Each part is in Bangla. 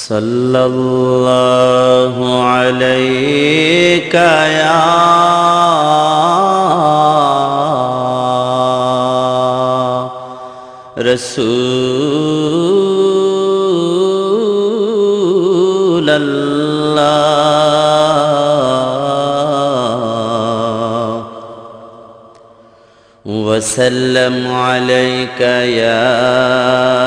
সাল্লাল্লাহু আলাইকা ইয়া রাসূলাল্লাহ ওয়া সাল্লামু আলাইকা ইয়া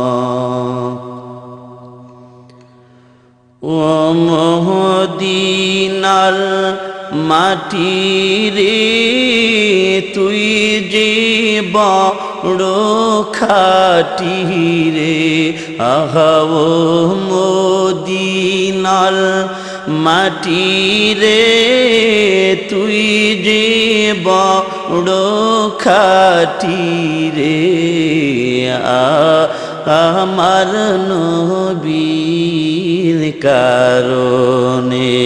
হাবিবাল্লাহ ও মদিনার মাটি রে তুই যে বড় খাঁটি রে আহা ও মদিনার মাটি রে তুই যে বড় খাঁটি রে আমার নবীর কারণে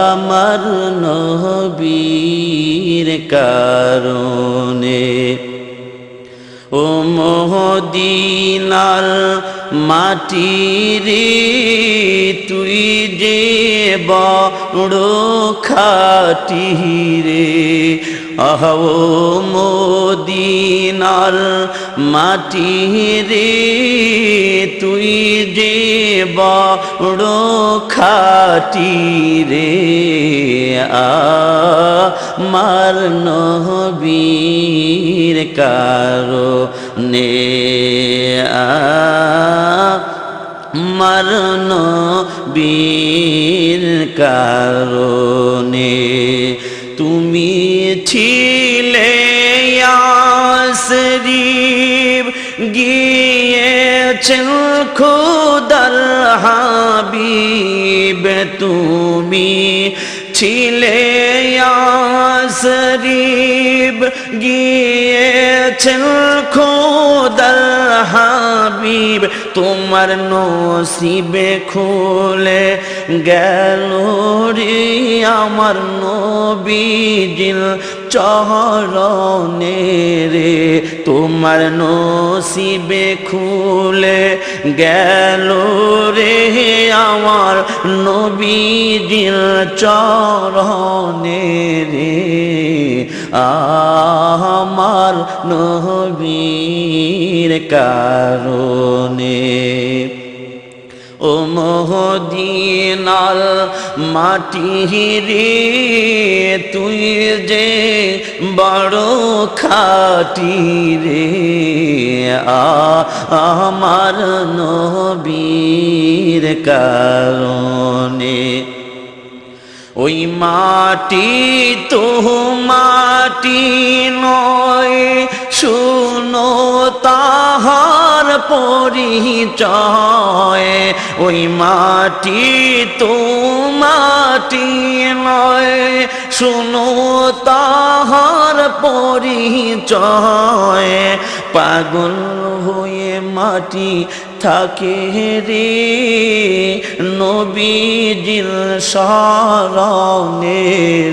আমার নবীর কারণে ও মদিনার মাটি রে তুই যে বড় খাঁটি রে আহা ও মদিনার মাটি রে তুই যে বড় খাঁটি রে আমার নবীর কারণে আমার নবীর কারণে তুমি ছিলে ইয়াসরিব গিয়েছেন খোদার হাবিব তুমি ছিলে ইয়াসরিব গিয়েছেন খোদার হাবিব তোমার নসিবে খুলে গেল রে আমার নবীজির চরণে রে তোমার নসিবে খুলে গেল রে আমার নবীজির চরণে রে আমার নবীর কারণে ও মদিনার মাটি রে তুই যে বড় খাঁটি রে আমার নবীর কারণে ওই মাটি তো মাটি নয় শুনো তাহার পরিচয় ওই মাটি তো মাটি নয় শুনো তাহার পরিচয় পাগল হয়ে মাটি থাকে রে নবীজির শরণে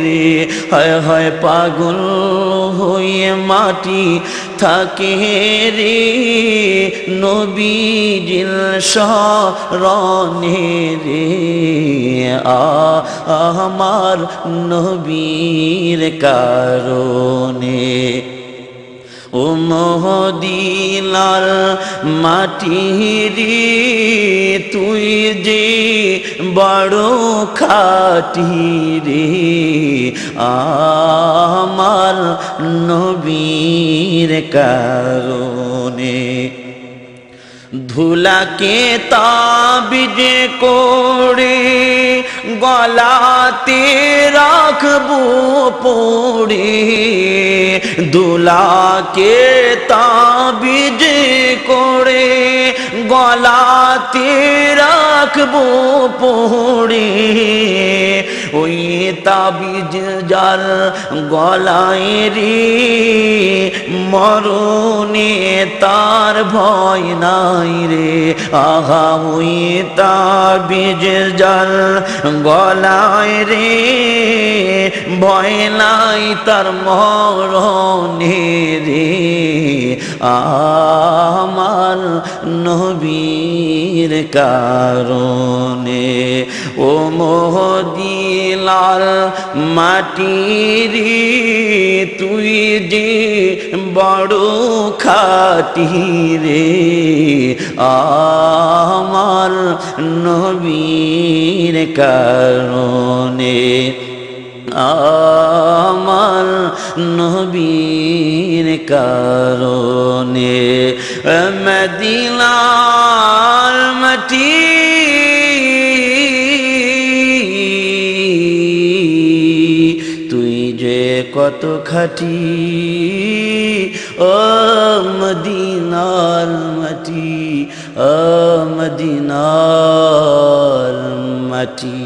রে হায় হায় পাগল হয়ে মাটি থাকে রে নবীজির শরণে রে আমার নবীর কারণে ও মদিনার মাটি রে তুই যে বড় খাঁটি রে আমার নবীর কারণে ধুলাকে তাবিজ করে গলাতে রাখবো পড়ে দুলাকে তাবিজ করে গলাতে রাখবো পড়ে ওই তাবিজ যার গলায় রে মরণে তার ভয় নাই রে আহা ওই তাবিজ যার গলায় রে ভয় নাই তার মরণে রে আমার নবীর কারণে ও মদিনার মাটির তুই যে বড় খাঁটি রে আমার নবীর কারণে আমার নবীর কারণে মদিনার মাটি তুই যে কত খাঁটি ও মদিনার মাটি ও মদিনার মাটি